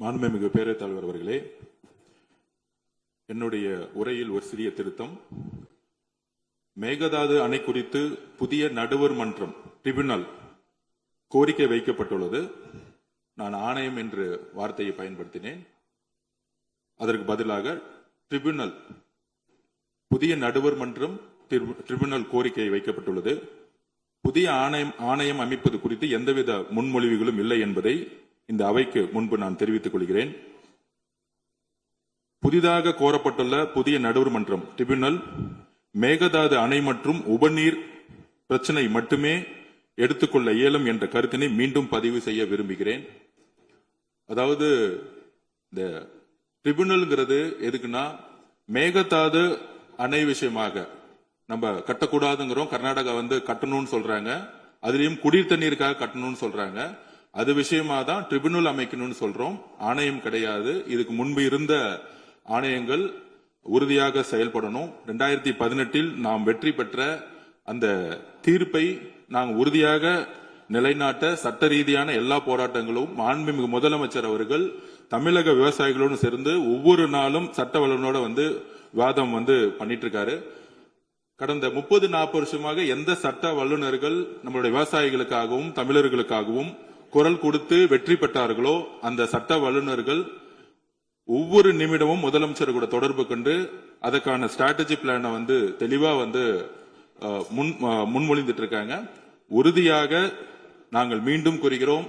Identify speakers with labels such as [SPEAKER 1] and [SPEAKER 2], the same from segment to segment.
[SPEAKER 1] மாண்புமிகு பேரவைத் தலைவர் அவர்களே, என்னுடைய உரையில் ஒரு சிறிய திருத்தம். மேகதாது அணை குறித்து புதிய நடுவர் மன்றம் ட்ரிபியூனல் கோரிக்கை வைக்கப்பட்டுள்ளது. நான் ஆணையம் என்று வார்த்தையை பயன்படுத்தினேன். அதற்கு பதிலாக ட்ரிபியூனல், புதிய நடுவர் மன்றம் ட்ரிபியூனல் கோரிக்கை வைக்கப்பட்டுள்ளது. புதிய ஆணையம் அமைப்பது குறித்து எந்தவித முன்மொழிவுகளும் இல்லை என்பதை இந்த அவைக்கு முன்பு நான் தெரிவித்துக் கொள்கிறேன். புதிதாக கோரப்பட்டுள்ள புதிய நடுவர் மன்றம் ட்ரிபியூனல் மேகதாது அணை மற்றும் உபநீர் பிரச்சனை மட்டுமே எடுத்துக்கொள்ள இயலும் என்ற கருத்தினை மீண்டும் பதிவு செய்ய விரும்புகிறேன். அதாவது இந்த ட்ரிபியூனல்ங்கிறது எதுக்குன்னா, மேகதாது அணை விஷயமாக நம்ம கட்டக்கூடாதுங்கிறோம். கர்நாடகா கட்டணும்னு சொல்றாங்க. அதுலயும் குடிநீர் தண்ணீருக்காக கட்டணும்னு சொல்றாங்க. அது விஷயமா தான் ட்ரிபியூனல் அமைக்கணும்னு சொல்றோம். ஆணையம் கிடையாது. இதுக்கு முன்பு இருந்த ஆணையங்கள் உறுதியாக செயல்படணும். 2018 நாம் வெற்றி பெற்ற அந்த தீர்ப்பை நாங்கள் உறுதியாக நிலைநாட்ட சட்ட ரீதியான எல்லா போராட்டங்களும் மாண்புமிகு முதலமைச்சர் அவர்கள் தமிழக விவசாயிகளோடு சேர்ந்து ஒவ்வொரு நாளும் சட்ட வல்லுநரோட விவாதம் பண்ணிட்டு இருக்காரு. கடந்த 30-40 வருஷமாக எந்த சட்ட வல்லுநர்கள் நம்மளுடைய விவசாயிகளுக்காகவும் தமிழர்களுக்காகவும் குரல் கொடுத்து வெற்றி பெற்றார்களோ அந்த சட்ட வல்லுநர்கள் ஒவ்வொரு நிமிடமும் முதலமைச்சர் கூட தொடர்பு கொண்டு அதற்கான ஸ்ட்ராட்டஜி பிளான தெளிவா முன்மொழிந்துட்டு இருக்காங்க. உறுதியாக நாங்கள் மீண்டும் கூறுகிறோம்,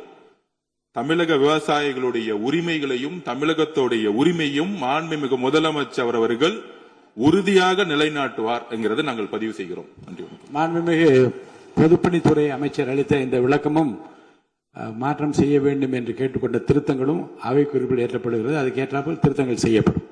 [SPEAKER 1] தமிழக விவசாயிகளுடைய உரிமைகளையும் தமிழகத்துடைய உரிமையும் மாண்புமிகு முதலமைச்சர் அவர்கள் உறுதியாக நிலைநாட்டுவார் என்கிறதை நாங்கள் பதிவு செய்கிறோம். நன்றி.
[SPEAKER 2] மாண்புமிகு பொதுப்பணித்துறை அமைச்சர் அளித்த இந்த விளக்கமும் மாற்றம் செய்ய வேண்டும் என்று கேட்டுக்கொண்ட திருத்தங்களும் அவை குறிப்பில் ஏற்றப்படுகிறது. அதுக்கேற்றாமல் திருத்தங்கள் செய்யப்படும்.